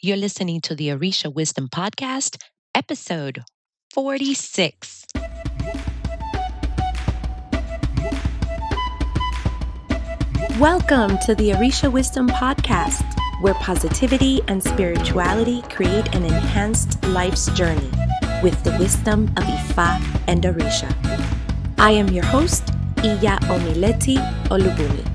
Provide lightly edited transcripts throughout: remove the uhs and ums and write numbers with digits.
You're listening to the Orisha Wisdom Podcast, episode 46. Welcome to the Orisha Wisdom Podcast, where positivity and spirituality create an enhanced life's journey with the wisdom of Ifa and Orisha. I am your host, Omileti Olubunmi.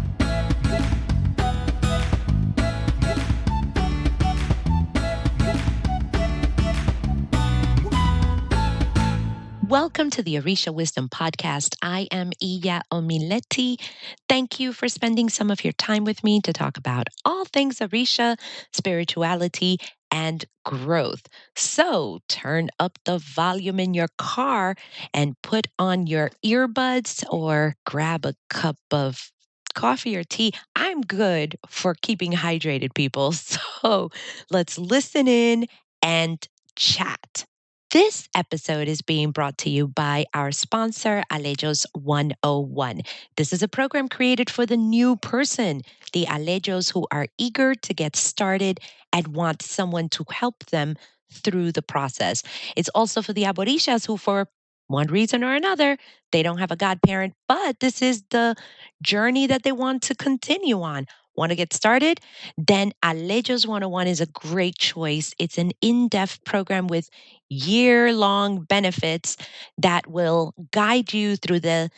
Welcome to the Orisha Wisdom Podcast. I am Omileti. Thank you for spending some of your time with me to talk about all things Orisha, spirituality, and growth. So turn up the volume in your car and put on your earbuds or grab a cup of coffee or tea. I'm good for keeping hydrated, people. So let's listen in and chat. This episode is being brought to you by our sponsor, Alejos 101. This is a program created for the new person, the Alejos who are eager to get started and want someone to help them through the process. It's also for the Aborishas who, for one reason or another, they don't have a godparent, but this is the journey that they want to continue on. Want to get started? Then Alejos 101 is a great choice. It's an in-depth program with year-long benefits that will guide you through the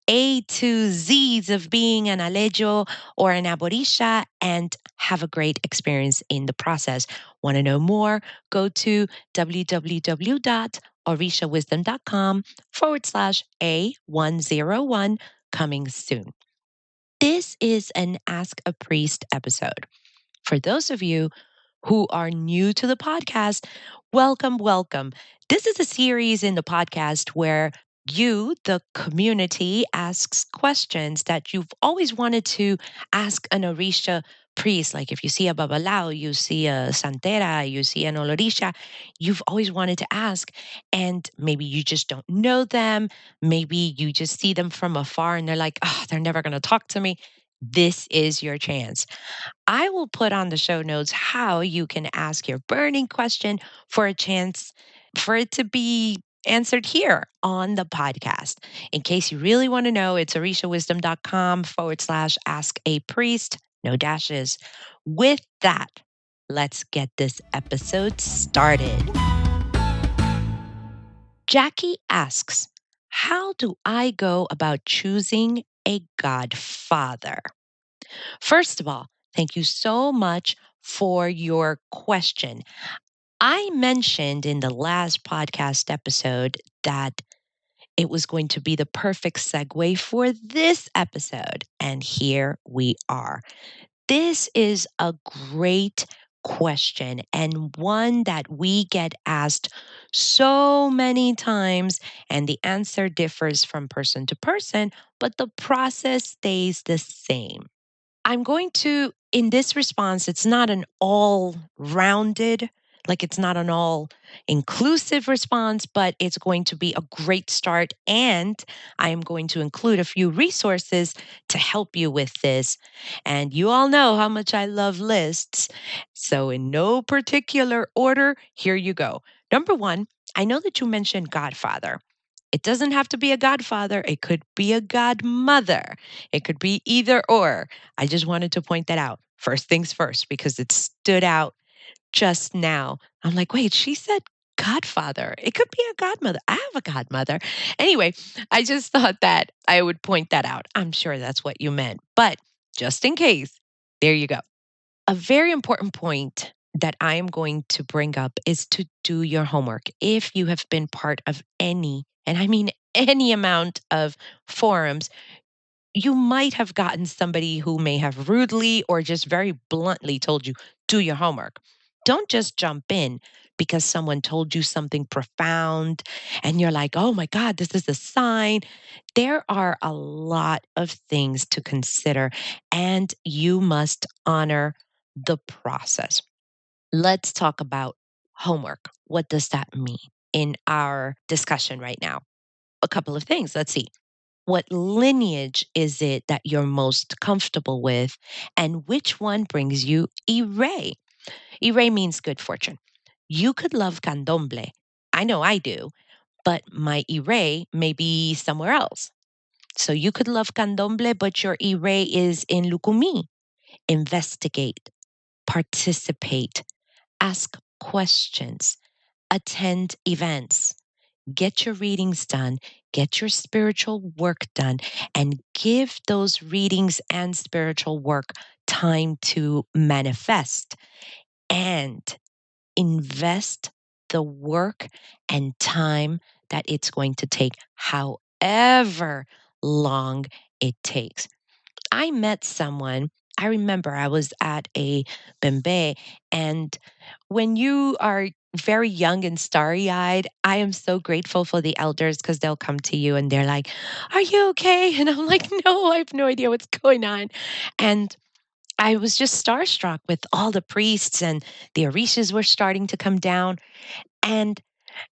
A to Z's of being an Alejo or an Aborisha and have a great experience in the process. Want to know more? Go to www.orishawisdom.com/A101 coming soon. This is an Ask a Priest episode. For those of you who are new to the podcast, welcome. This is a series in the podcast where you, the community, asks questions that you've always wanted to ask an Orisha priest. Like if you see a babalao, you see a santera, you see an olorisha, you've always wanted to ask. And maybe you just don't know them. Maybe you just see them from afar and they're like, oh, they're never going to talk to me. This is your chance. I will put on the show notes how you can ask your burning question for a chance for it to be answered here on the podcast. In case you really want to know, it's orishawisdom.com/ask a priest, no dashes. With that, let's get this episode started. Jackie asks, how do I go about choosing a godfather? First of all, thank you so much for your question. I mentioned in the last podcast episode that it was going to be the perfect segue for this episode. And here we are. This is a great question and one that we get asked so many times, and the answer differs from person to person, but the process stays the same. I'm going to, in this response, it's not an all rounded, like it's not an all inclusive response, but it's going to be a great start. And I am going to include a few resources to help you with this. And you all know how much I love lists. So, in no particular order, here you go. Number one, I know that you mentioned Godfather. It doesn't have to be a godfather. It could be a godmother. It could be either or. I just wanted to point that out. First things first, because it stood out just now. I'm like, wait, she said godfather. It could be a godmother. I have a godmother. Anyway, I just thought that I would point that out. I'm sure that's what you meant. But just in case, there you go. A very important point that I am going to bring up is to do your homework. If you have been part of any, and I mean any amount of forums, you might have gotten somebody who may have rudely or just very bluntly told you, do your homework. Don't just jump in because someone told you something profound and you're like, oh my God, this is a sign. There are a lot of things to consider, and you must honor the process. Let's talk about homework. What does that mean in our discussion right now? A couple of things. Let's see. What lineage is it that you're most comfortable with, and which one brings you ire? Ire means good fortune. You could love candomblé. I know I do, but my ire may be somewhere else. So you could love candomblé, but your ire is in lukumi. Investigate, participate, ask questions, attend events, get your readings done, get your spiritual work done, and give those readings and spiritual work time to manifest and invest the work and time that it's going to take, however long it takes. I met someone. I remember I was at a bembe, and when you are very young and starry eyed, I am so grateful for the elders because they'll come to you and they're like, "Are you okay?" And I'm like, "No, I have no idea what's going on." And I was just starstruck with all the priests and the Orishas were starting to come down. And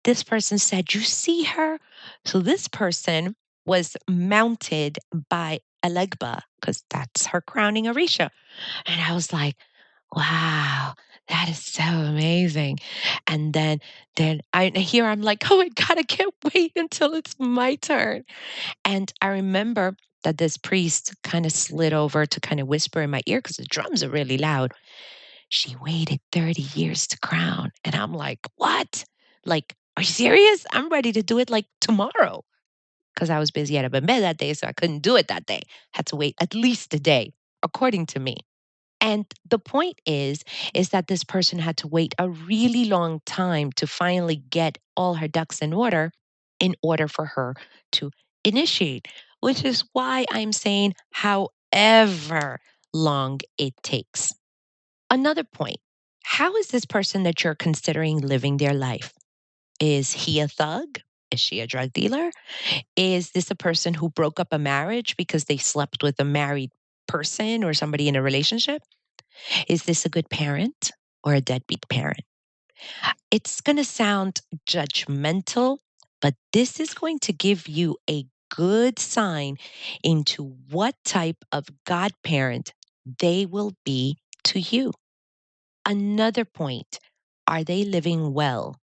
this person said, "You see her?" So this person was mounted by Elegba because that's her crowning Orisha. And I was like, wow, that is so amazing. And then I'm like, oh my God, I can't wait until it's my turn. And I remember that this priest kind of slid over to kind of whisper in my ear because the drums are really loud. She waited 30 years to crown. And I'm like, what? Like, are you serious? I'm ready to do it like tomorrow. Because I was busy at a bembe that day, so I couldn't do it that day. Had to wait at least a day, according to me. And the point is that this person had to wait a really long time to finally get all her ducks in order for her to initiate, which is why I'm saying however long it takes. Another point, how is this person that you're considering living their life? Is he a thug? Is she a drug dealer? Is this a person who broke up a marriage because they slept with a married person or somebody in a relationship? Is this a good parent or a deadbeat parent? It's going to sound judgmental, but this is going to give you a good sign into what type of godparent they will be to you. Another point, are they living well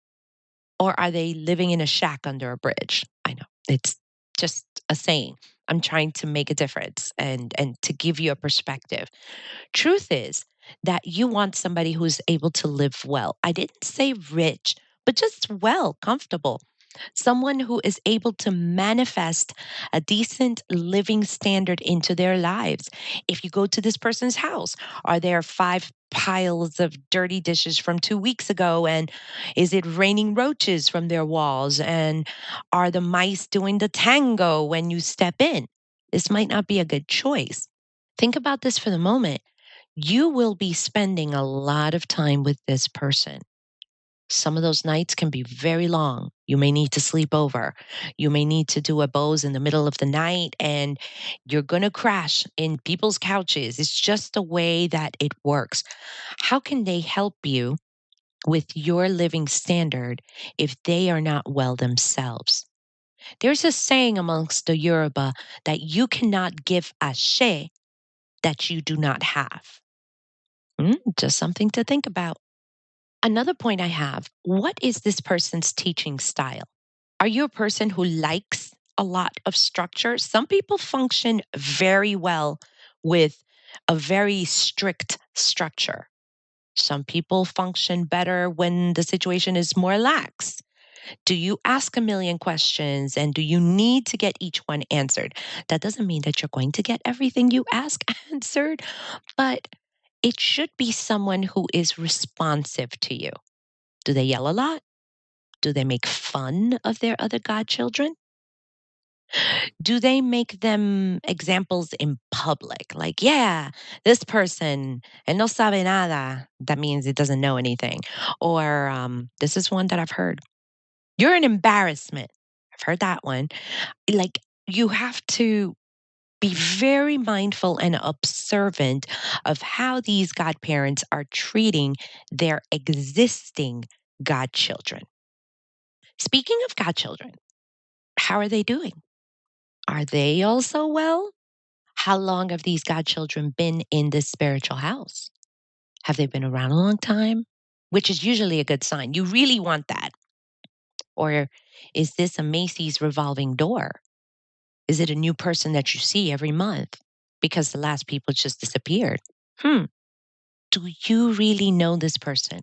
or are they living in a shack under a bridge? I know it's just a saying. I'm trying to make a difference and to give you a perspective. Truth is that you want somebody who's able to live well. I didn't say rich, but just well, comfortable. Someone who is able to manifest a decent living standard into their lives. If you go to this person's house, are there five piles of dirty dishes from 2 weeks ago? And is it raining roaches from their walls? And are the mice doing the tango when you step in? This might not be a good choice. Think about this for the moment. You will be spending a lot of time with this person. Some of those nights can be very long. You may need to sleep over. You may need to do a Bose in the middle of the night, and you're going to crash in people's couches. It's just the way that it works. How can they help you with your living standard if they are not well themselves? There's a saying amongst the Yoruba that you cannot give ashe that you do not have. Just something to think about. Another point I have, what is this person's teaching style? Are you a person who likes a lot of structure? Some people function very well with a very strict structure. Some people function better when the situation is more lax. Do you ask a million questions and do you need to get each one answered? That doesn't mean that you're going to get everything you ask answered, but it should be someone who is responsive to you. Do they yell a lot? Do they make fun of their other godchildren? Do they make them examples in public? Like, yeah, this person, and no sabe nada. That means it doesn't know anything. Or this is one that I've heard. You're an embarrassment. I've heard that one. Like, you have to be very mindful and observant of how these godparents are treating their existing godchildren. Speaking of godchildren, how are they doing? Are they also well? How long have these godchildren been in this spiritual house? Have they been around a long time? Which is usually a good sign. You really want that. Or is this a Macy's revolving door? Is it a new person that you see every month because the last people just disappeared? Hmm. Do you really know this person?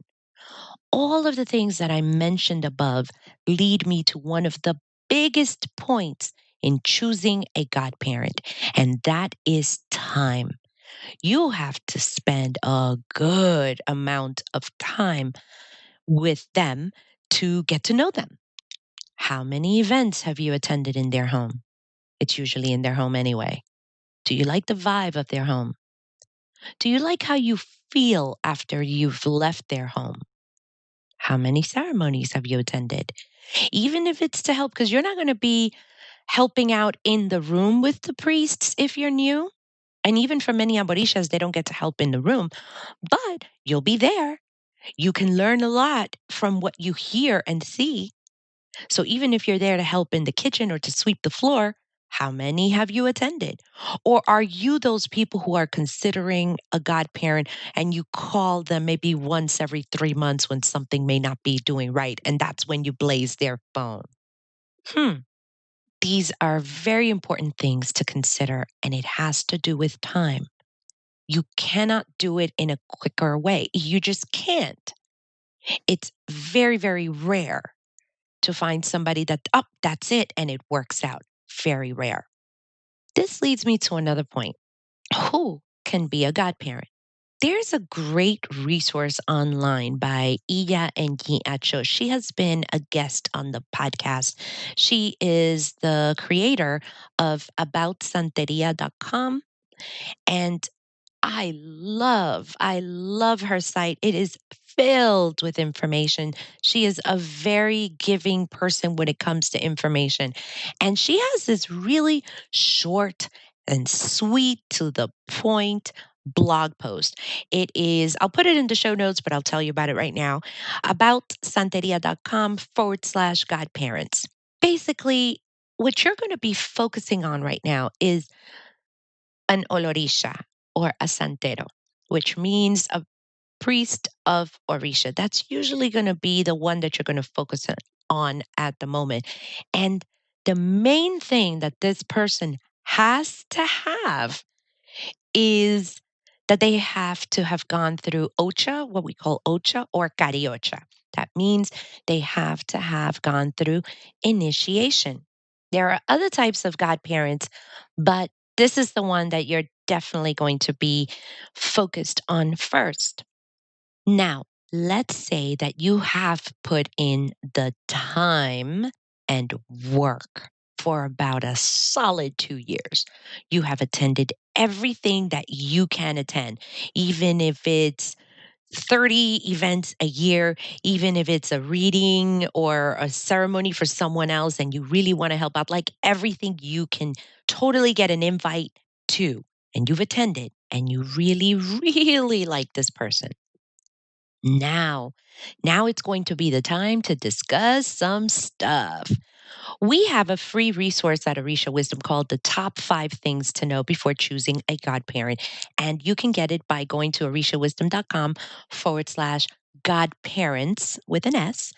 All of the things that I mentioned above lead me to one of the biggest points in choosing a godparent, and that is time. You have to spend a good amount of time with them to get to know them. How many events have you attended in their home? It's usually in their home anyway. Do you like the vibe of their home? Do you like how you feel after you've left their home? How many ceremonies have you attended? Even if it's to help, because you're not going to be helping out in the room with the priests if you're new. And even for many Aborishas, they don't get to help in the room, but you'll be there. You can learn a lot from what you hear and see. So even if you're there to help in the kitchen or to sweep the floor, how many have you attended? Or are you those people who are considering a godparent and you call them maybe once every 3 months when something may not be doing right? And that's when you blaze their phone. Hmm. These are very important things to consider, and it has to do with time. You cannot do it in a quicker way. You just can't. It's very, very rare to find somebody that, oh, that's it, and it works out. Very rare. This leads me to another point. Who can be a godparent? There's a great resource online by Iya Enyi Acho. She has been a guest on the podcast. She is the creator of aboutsanteria.com, and I love her site. It is filled with information. She is a very giving person when it comes to information. And she has this really short and sweet to the point blog post. It is, I'll put it in the show notes, but I'll tell you about it right now. About santeria.com/godparents. Basically, what you're going to be focusing on right now is an olorisha or a santero, which means a priest of Orisha. That's usually going to be the one that you're going to focus on at the moment. And the main thing that this person has to have is that they have to have gone through OCHA, what we call OCHA or cariocha. That means they have to have gone through initiation. There are other types of godparents, but this is the one that you're definitely going to be focused on first. Now, let's say that you have put in the time and work for about a solid 2 years. You have attended everything that you can attend, even if it's 30 events a year, even if it's a reading or a ceremony for someone else and you really want to help out, like everything you can totally get an invite to, and you've attended and you really, really like this person. Now, now it's going to be the time to discuss some stuff. We have a free resource at Orisha Wisdom called The Top 5 Things to Know Before Choosing a Godparent. And you can get it by going to orishawisdom.com/godparents with an S.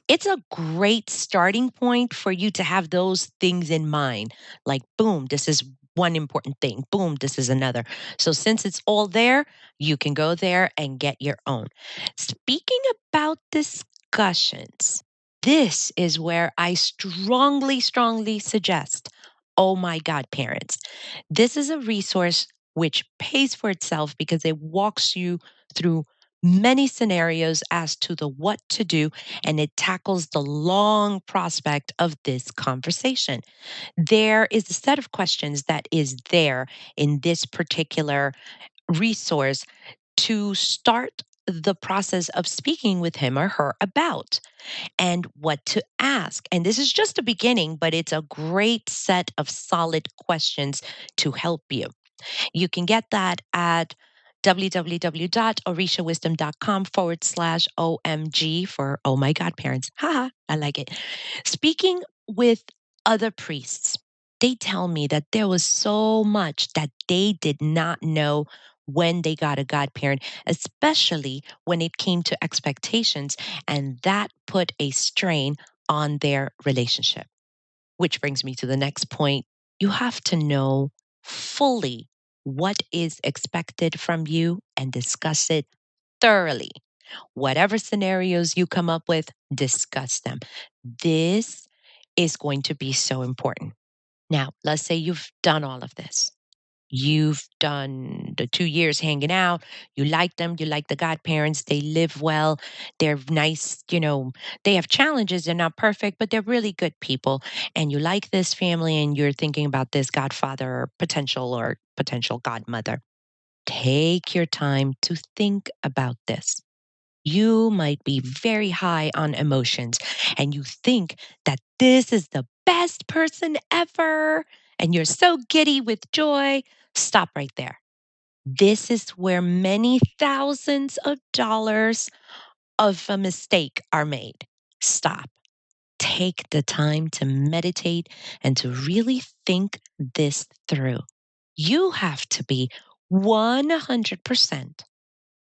It's a great starting point for you to have those things in mind. Like, boom, this is one important thing. Boom, this is another. So, since it's all there, you can go there and get your own. Speaking about discussions, this is where I strongly, strongly suggest Oh My Godparents. This is a resource which pays for itself because it walks you through many scenarios as to the what to do, and it tackles the long prospect of this conversation. There is a set of questions that is there in this particular resource to start the process of speaking with him or her about and what to ask. And this is just a beginning, but it's a great set of solid questions to help you. You can get that at www.orishawisdom.com/OMG for Oh My Godparents. Haha, I like it. Speaking with other priests, they tell me that there was so much that they did not know when they got a godparent, especially when it came to expectations, and that put a strain on their relationship. Which brings me to the next point. You have to know fully what is expected from you and discuss it thoroughly. Whatever scenarios you come up with, discuss them. This is going to be so important. Now, let's say you've done all of this. You've done the 2 years hanging out. You like them. You like the godparents. They live well. They're nice. They have challenges. They're not perfect, but they're really good people. And you like this family and you're thinking about this godfather or potential godmother. Take your time to think about this. You might be very high on emotions and you think that this is the best person ever and you're so giddy with joy. Stop right there. This is where many thousands of dollars of a mistake are made. Stop. Take the time to meditate and to really think this through. You have to be 100%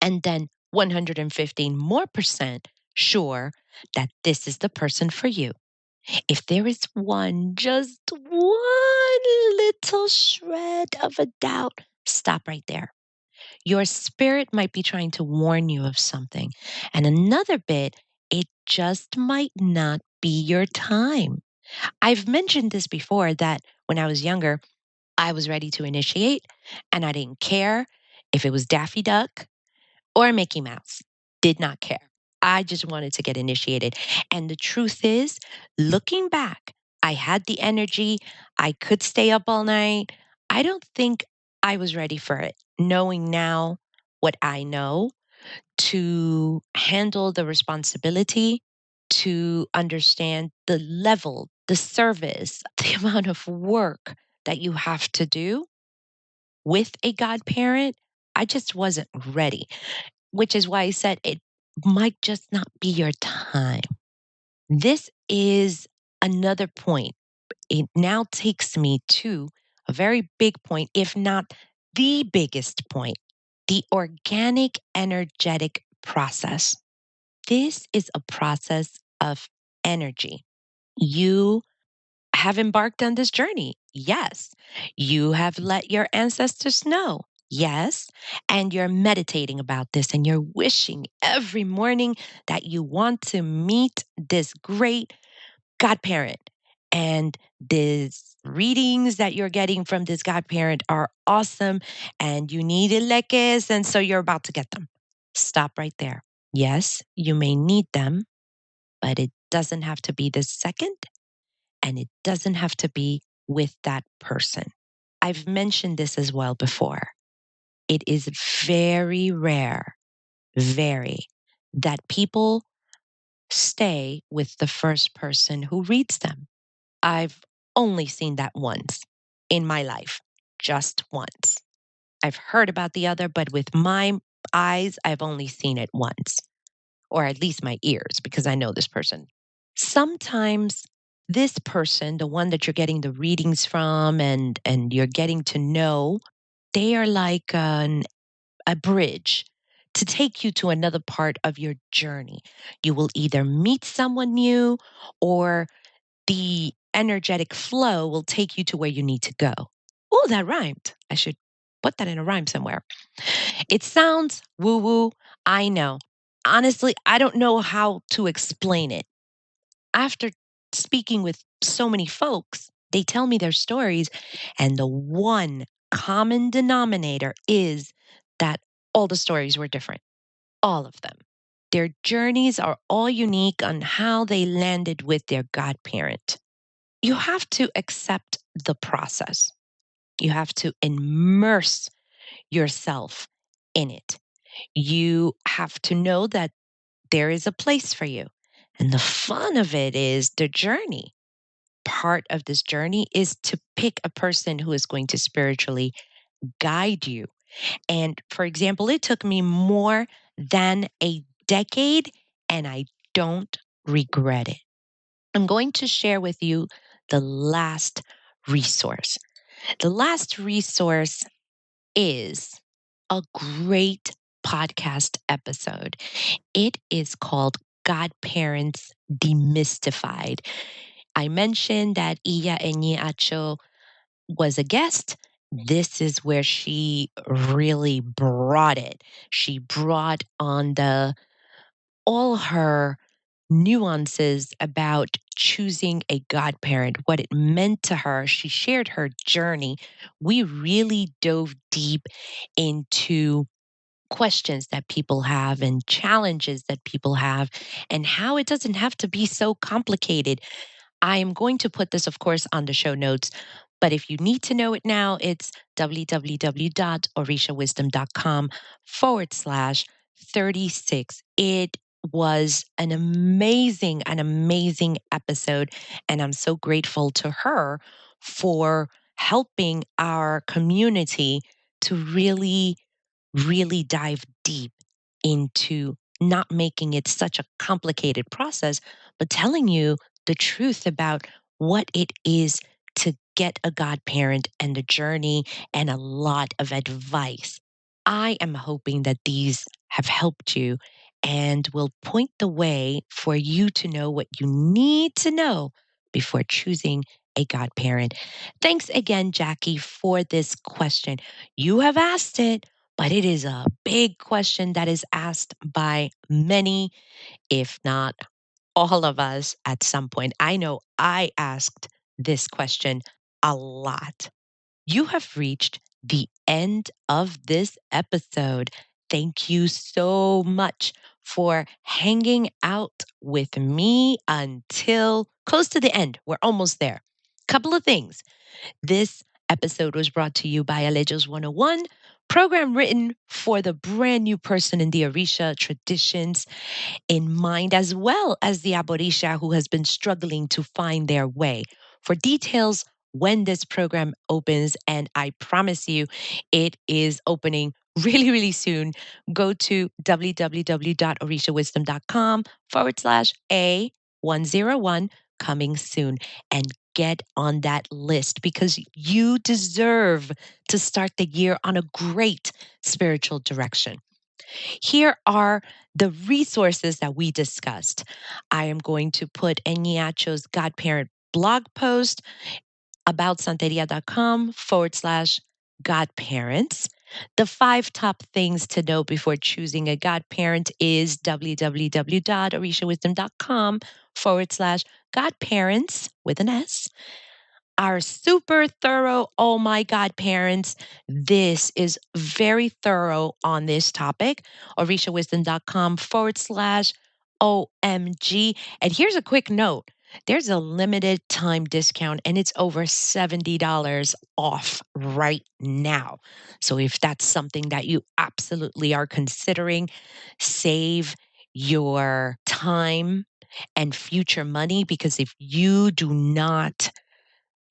and then 115 more percent sure that this is the person for you. If there is just one little shred of a doubt, stop right there. Your spirit might be trying to warn you of something. And another bit, it just might not be your time. I've mentioned this before that when I was younger, I was ready to initiate and I didn't care if it was Daffy Duck or Mickey Mouse. Did not care. I just wanted to get initiated. And the truth is, looking back, I had the energy. I could stay up all night. I don't think I was ready for it. Knowing now what I know, to handle the responsibility, to understand the level, the service, the amount of work that you have to do with a godparent, I just wasn't ready, which is why I said it might just not be your time. This is another point. It now takes me to a very big point, if not the biggest point, the organic energetic process. This is a process of energy. You have embarked on this journey. Yes. You have let your ancestors know. Yes. And you're meditating about this and you're wishing every morning that you want to meet this great godparent. And these readings that you're getting from this godparent are awesome and you need elekes. And so you're about to get them. Stop right there. Yes, you may need them, but it doesn't have to be the second and it doesn't have to be with that person. I've mentioned this as well before. It is very rare, very, that people stay with the first person who reads them. I've only seen that once in my life, just once. I've heard about the other, but with my eyes, I've only seen it once, or at least my ears, because I know this person. Sometimes this person, the one that you're getting the readings from and you're getting to know, they are like a bridge to take you to another part of your journey. You will either meet someone new or the energetic flow will take you to where you need to go. Oh, that rhymed. I should put that in a rhyme somewhere. It sounds woo woo. I know. Honestly, I don't know how to explain it. After speaking with so many folks, they tell me their stories, and the one common denominator is that all the stories were different, all of them. Their journeys are all unique on how they landed with their godparent. You have to accept the process. You have to immerse yourself in it. You have to know that there is a place for you. And the fun of it is the journey. Part of this journey is to pick a person who is going to spiritually guide you. And for example, it took me more than a decade, and I don't regret it. I'm going to share with you the last resource. The last resource is a great podcast episode. It is called Godparents Demystified. I mentioned that Iya Enyi Acho was a guest. This is where she really brought it. She brought on the all her nuances about choosing a godparent, what it meant to her. She shared her journey. We really dove deep into questions that people have and challenges that people have, and how it doesn't have to be so complicated. I am going to put this, of course, on the show notes. But if you need to know it now, it's www.orishawisdom.com/36. It was an amazing episode. And I'm so grateful to her for helping our community to really dive deep into not making it such a complicated process, but telling you the truth about what it is to get a godparent and the journey and a lot of advice. I am hoping that these have helped you and will point the way for you to know what you need to know before choosing a godparent. Thanks again, Jackie, for this question. You have asked it, but it is a big question that is asked by many, if not all of us at some point. I know I asked this question a lot. You have reached the end of this episode. Thank you so much for hanging out with me until close to the end. We're almost there. Couple of things. This episode was brought to you by Alejos 101, program written for the brand new person in the Orisha Traditions in mind, as well as the Aborisha who has been struggling to find their way. For details, when this program opens, and I promise you it is opening really soon, go to www.orishawisdom.com/A101 coming soon and get on that list because you deserve to start the year on a great spiritual direction. Here are the resources that we discussed. I am going to put Enyiacho's Godparent blog post about santeria.com/godparents. The 5 top things to know before choosing a godparent is www.orishawisdom.com/godparents with an S. Our super thorough, oh my God, parents, this is very thorough on this topic. OrishaWisdom.com/OMG. And here's a quick note, there's a limited time discount and it's over $70 off right now. So if that's something that you absolutely are considering, save your time and future money, because if you do not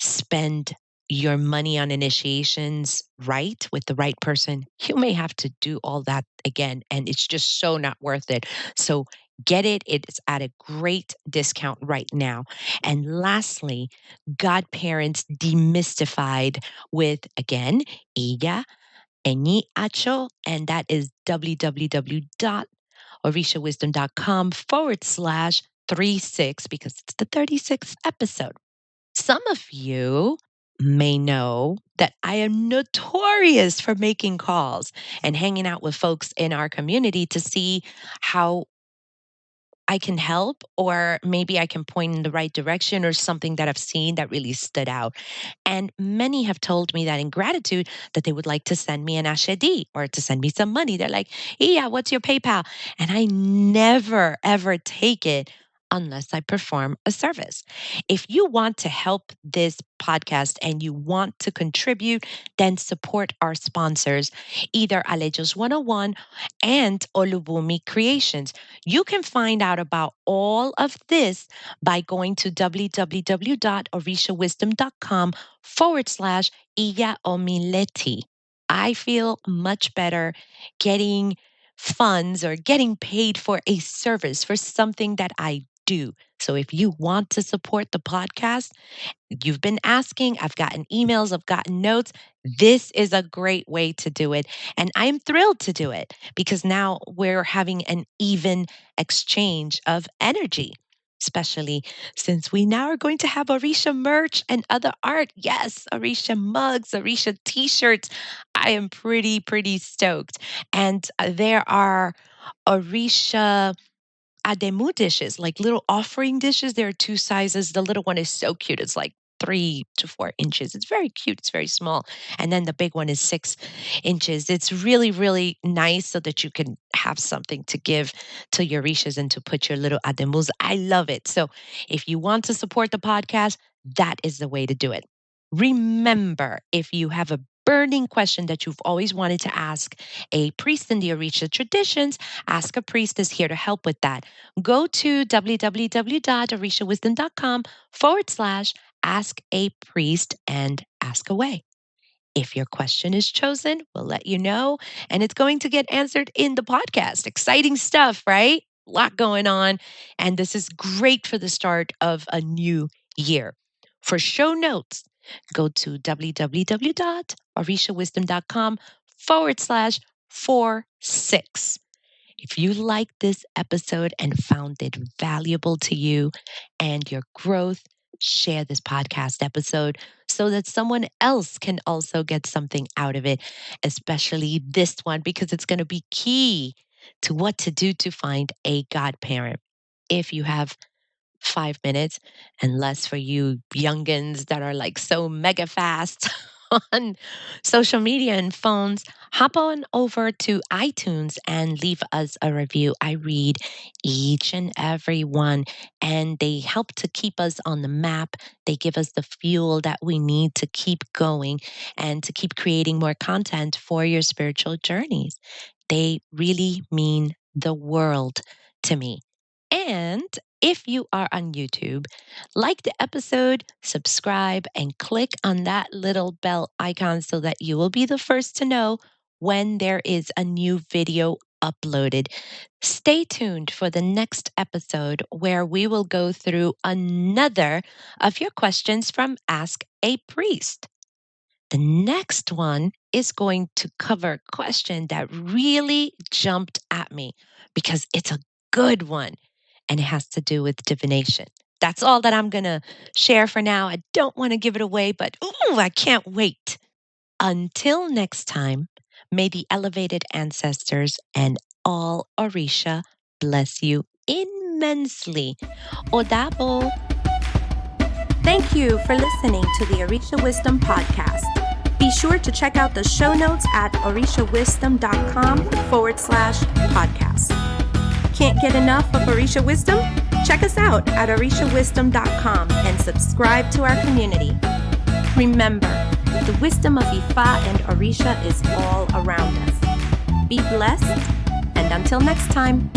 spend your money on initiations right with the right person, you may have to do all that again. And it's just so not worth it. So get it. It's at a great discount right now. And lastly, Godparents Demystified with, again, Iya Enyi Acho, and that is www.orishawisdom.com/36 because it's the 36th episode. Some of you may know that I am notorious for making calls and hanging out with folks in our community to see how I can help, or maybe I can point in the right direction, or something that I've seen that really stood out. And many have told me that in gratitude that they would like to send me an ashedi or to send me some money. They're like, yeah, what's your PayPal? And I never, ever take it unless I perform a service. If you want to help this podcast and you want to contribute, then support our sponsors, either Alejos 101 and Olubunmi Creations. You can find out about all of this by going to www.orishawisdom.com/Iya Omileti. I feel much better getting funds or getting paid for a service for something that I do. So if you want to support the podcast, you've been asking, I've gotten emails, I've gotten notes. This is a great way to do it. And I'm thrilled to do it because now we're having an even exchange of energy, especially since we now are going to have Orisha merch and other art. Yes, Orisha mugs, Orisha t shirts. I am pretty stoked. And there are Orisha ademu dishes, like little offering dishes. There are two sizes. The little one is so cute. It's like 3 to 4 inches. It's very cute. It's very small. And then the big one is 6 inches. It's really nice so that you can have something to give to your rishas and to put your little ademus. I love it. So if you want to support the podcast, that is the way to do it. Remember, if you have a burning question that you've always wanted to ask a priest in the Orisa traditions, Ask a Priest is here to help with that. Go to www.orishawisdom.com/ask a priest and ask away. If your question is chosen, we'll let you know, and it's going to get answered in the podcast. Exciting stuff, right? A lot going on. And this is great for the start of a new year. For show notes, go to www.orishawisdom.com/46. If you liked this episode and found it valuable to you and your growth, share this podcast episode so that someone else can also get something out of it, especially this one, because it's going to be key to what to do to find a godparent. If you have 5 minutes and less for you youngins that are like so mega fast on social media and phones, hop on over to iTunes and leave us a review. I read each and every one, and they help to keep us on the map. They give us the fuel that we need to keep going and to keep creating more content for your spiritual journeys. They really mean the world to me. And if you are on YouTube, like the episode, subscribe, and click on that little bell icon so that you will be the first to know when there is a new video uploaded. Stay tuned for the next episode where we will go through another of your questions from Ask a Priest. The next one is going to cover a question that really jumped at me because it's a good one and it has to do with divination. That's all that I'm going to share for now. I don't want to give it away, but I can't wait. Until next time, may the elevated ancestors and all Orisha bless you immensely. Odabo. Thank you for listening to the Orisha Wisdom Podcast. Be sure to check out the show notes at orishawisdom.com/podcast. Can't get enough of Orisha Wisdom? Check us out at orishawisdom.com and subscribe to our community. Remember, the wisdom of Ifa and Orisha is all around us. Be blessed, and until next time.